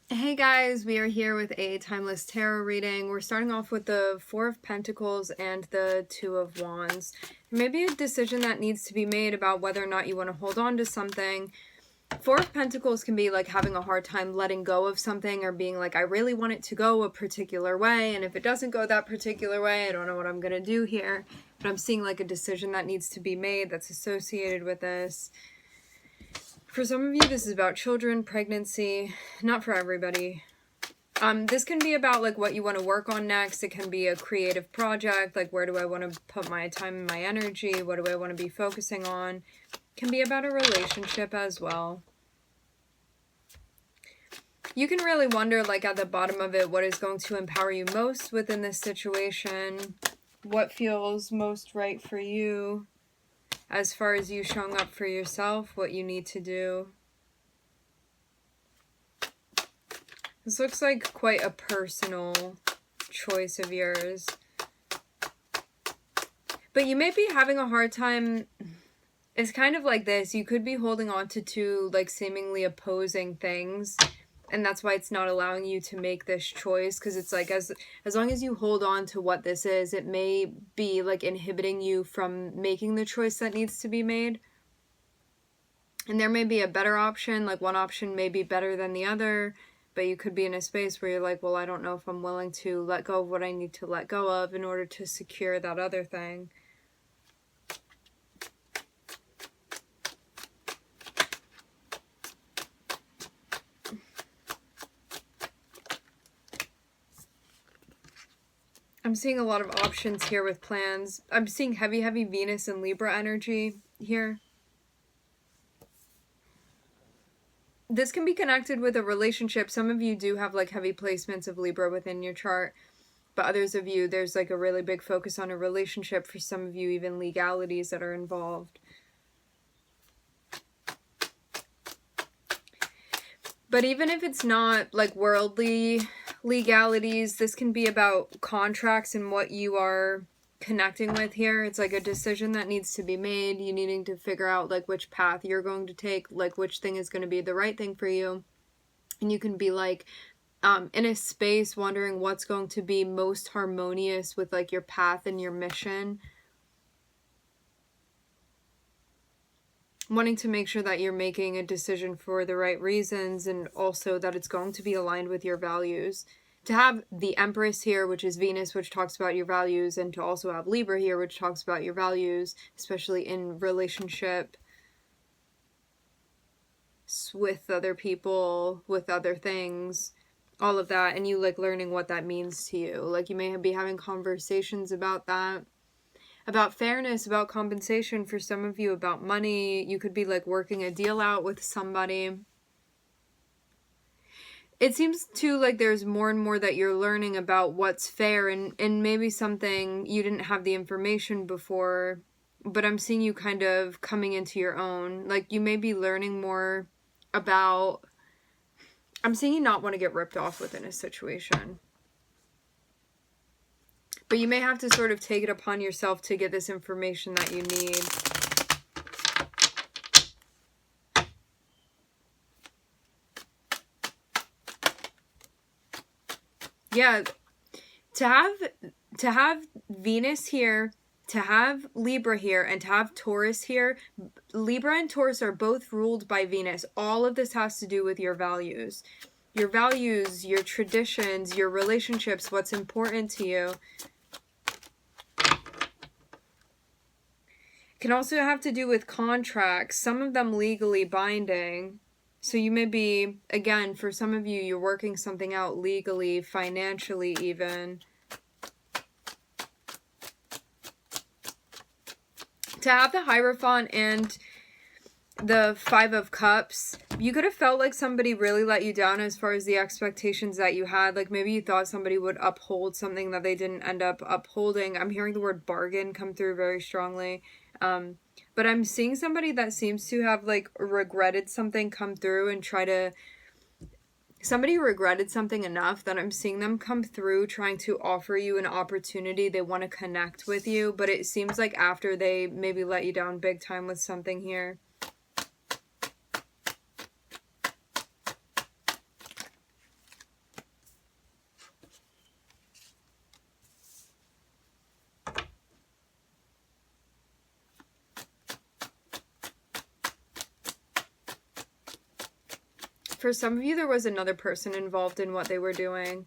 Hey guys, we are here with a timeless tarot reading. We're starting off with the Four of Pentacles and the Two of Wands. Maybe a decision that needs to be made about whether or not you want to hold on to something. Four of Pentacles can be like having a hard time letting go of something or being like, I really want it to go a particular way, and if it doesn't go that particular way, I don't know what I'm going to do here. But I'm seeing like a decision that needs to be made that's associated with this. For some of you, this is about children, pregnancy, not for everybody. This can be about like what you want to work on next. It can be a creative project, like where do I want to put my time and my energy? What do I want to be focusing on? It can be about a relationship as well. You can really wonder, like at the bottom of it, what is going to empower you most within this situation? What feels most right for you? As far as you showing up for yourself, what you need to do. This looks like quite a personal choice of yours. But you may be having a hard time. It's kind of like this. You could be holding on to two like seemingly opposing things. And that's why it's not allowing you to make this choice. Because it's like as long as you hold on to what this is, it may be like inhibiting you from making the choice that needs to be made. And there may be a better option. Like one option may be better than the other. But you could be in a space where you're like, well, I don't know if I'm willing to let go of what I need to let go of in order to secure that other thing. I'm seeing a lot of options here with plans. I'm seeing heavy Venus and Libra energy here. This can be connected with a relationship. Some of you do have like heavy placements of Libra within your chart. But others of you, there's like a really big focus on a relationship. For some of you, even legalities that are involved. But even if it's not like worldly legalities, this can be about contracts and what you are connecting with here. It's like a decision that needs to be made. You needing to figure out like which path you're going to take, like which thing is going to be the right thing for you. And you can be like in a space wondering what's going to be most harmonious with like your path and your mission. Wanting to make sure that you're making a decision for the right reasons and also that it's going to be aligned with your values. To have the Empress here, which is Venus, which talks about your values, and to also have Libra here, which talks about your values, especially in relationship with other people, with other things, all of that, and you like learning what that means to you. Like you may be having conversations about that. About fairness, about compensation for some of you, about money. You could be like working a deal out with somebody. It seems too like there's more and more that you're learning about what's fair and maybe something you didn't have the information before, but I'm seeing you kind of coming into your own. Like you may be learning more about, I'm seeing you not want to get ripped off within a situation. But you may have to sort of take it upon yourself to get this information that you need. Yeah, to have Venus here, to have Libra here, and to have Taurus here. Libra and Taurus are both ruled by Venus. All of this has to do with your values. Your values, your traditions, your relationships, what's important to you. Can also have to do with contracts, some of them legally binding. So you may be, again, for some of you, you're working something out legally, financially even. To have the Hierophant and the Five of Cups, you could have felt like somebody really let you down as far as the expectations that you had. Like maybe you thought somebody would uphold something that they didn't end up upholding. I'm hearing the word bargain come through very strongly. But I'm seeing somebody that seems to have like regretted something come through and somebody regretted something enough that I'm seeing them come through trying to offer you an opportunity. They want to connect with you, but it seems like after they maybe let you down big time with something here. For some of you, there was another person involved in what they were doing.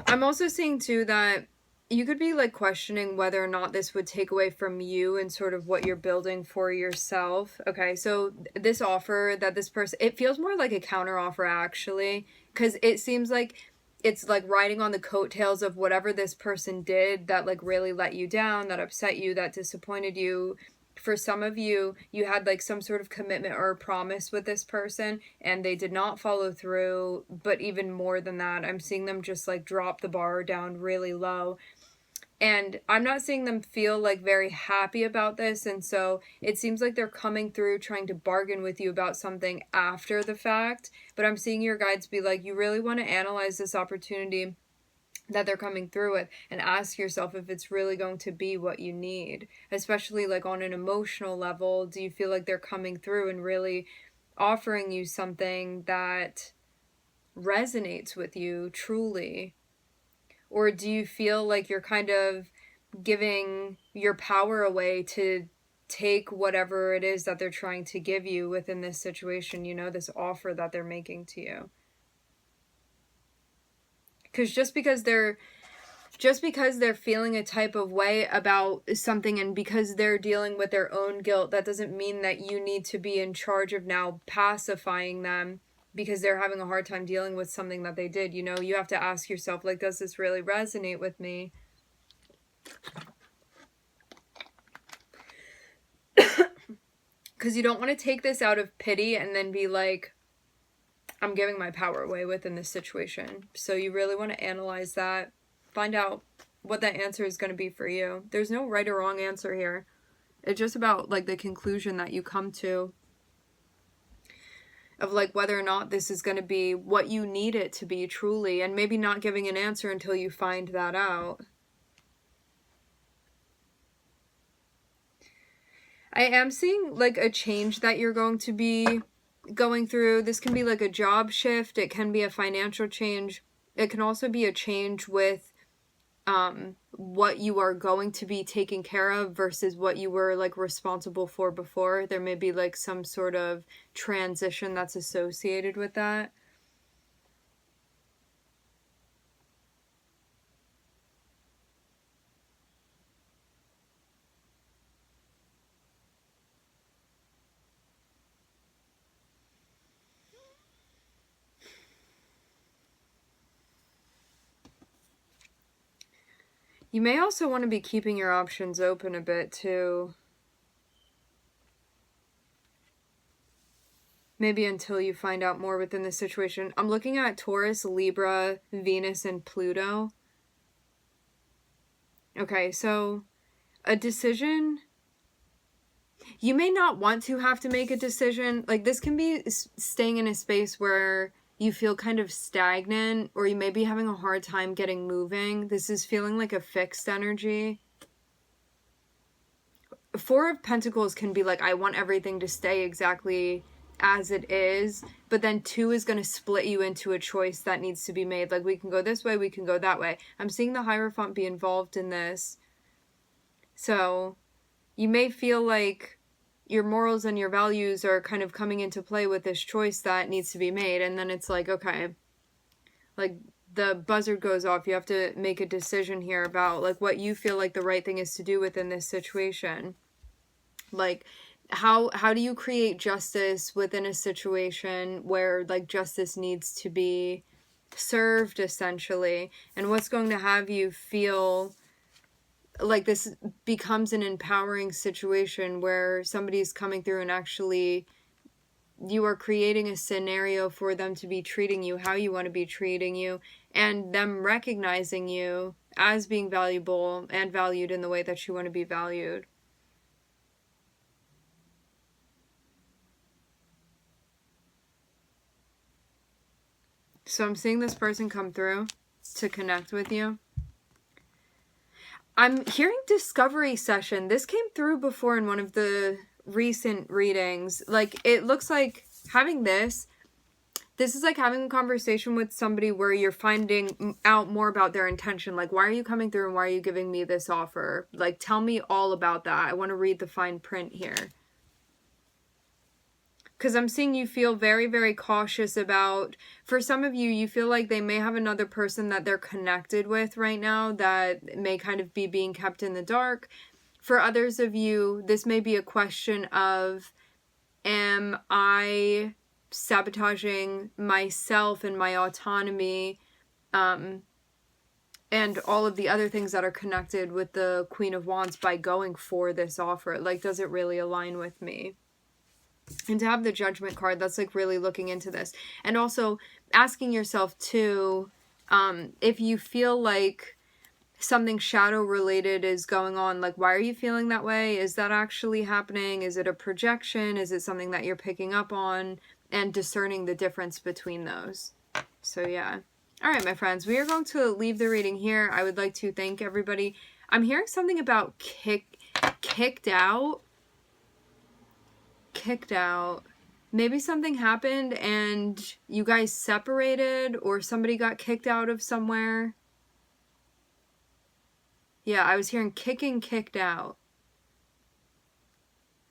I'm also seeing too that you could be like questioning whether or not this would take away from you and sort of what you're building for yourself. Okay, so this offer that this person, it feels more like a counter offer actually, because it seems like it's like riding on the coattails of whatever this person did that like really let you down, that upset you, that disappointed you. For some of you, you had like some sort of commitment or a promise with this person and they did not follow through. But even more than that, I'm seeing them just like drop the bar down really low. And I'm not seeing them feel like very happy about this. And so it seems like they're coming through trying to bargain with you about something after the fact. But I'm seeing your guides be like, you really want to analyze this opportunity that they're coming through with and ask yourself if it's really going to be what you need, especially like on an emotional level. Do you feel like they're coming through and really offering you something that resonates with you truly? Or do you feel like you're kind of giving your power away to take whatever it is that they're trying to give you within this situation, you know, this offer that they're making to you? Because just because they're feeling a type of way about something and because they're dealing with their own guilt, that doesn't mean that you need to be in charge of now pacifying them because they're having a hard time dealing with something that they did. You know, you have to ask yourself, like, does this really resonate with me? Because you don't want to take this out of pity and then be like, I'm giving my power away within this situation. So you really want to analyze that. Find out what that answer is going to be for you. There's no right or wrong answer here. It's just about like the conclusion that you come to of like whether or not this is going to be what you need it to be truly, and maybe not giving an answer until you find that out. I am seeing like a change that you're going to be going through. This can be like a job shift. It can be a financial change. It can also be a change with what you are going to be taking care of versus what you were like responsible for before. There may be like some sort of transition that's associated with that. You may also want to be keeping your options open a bit too. Maybe until you find out more within the situation. I'm looking at Taurus, Libra, Venus, and Pluto. Okay, so a decision. You may not want to have to make a decision. Like this can be staying in a space where you feel kind of stagnant, or you may be having a hard time getting moving. This is feeling like a fixed energy. Four of Pentacles can be like, I want everything to stay exactly as it is, but then two is going to split you into a choice that needs to be made. Like we can go this way, we can go that way. I'm seeing the Hierophant be involved in this. So you may feel like your morals and your values are kind of coming into play with this choice that needs to be made. And then it's like, okay, like the buzzard goes off. You have to make a decision here about like what you feel like the right thing is to do within this situation. Like how do you create justice within a situation where like justice needs to be served essentially, and what's going to have you feel like this becomes an empowering situation where somebody's coming through and actually you are creating a scenario for them to be treating you how you want to be treating you, and them recognizing you as being valuable and valued in the way that you want to be valued. So I'm seeing this person come through to connect with you. I'm hearing discovery session. This came through before in one of the recent readings. Like, it looks like having this is like having a conversation with somebody where you're finding out more about their intention. Like, why are you coming through and why are you giving me this offer? Like, tell me all about that. I want to read the fine print here. Because I'm seeing you feel very, very cautious about, for some of you, you feel like they may have another person that they're connected with right now that may kind of be being kept in the dark. For others of you, this may be a question of, am I sabotaging myself and my autonomy, and all of the other things that are connected with the Queen of Wands by going for this offer? Like, does it really align with me? And to have the Judgment card, that's like really looking into this. And also asking yourself too, if you feel like something shadow related is going on, like, why are you feeling that way? Is that actually happening? Is it a projection? Is it something that you're picking up on? And discerning the difference between those. So yeah. All right, my friends, we are going to leave the reading here. I would like to thank everybody. I'm hearing something about kicked out. Kicked out. Maybe something happened and you guys separated, or somebody got kicked out of somewhere. Yeah, I was hearing kicked out.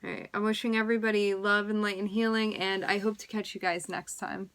Alright, I'm wishing everybody love and light and healing, and I hope to catch you guys next time.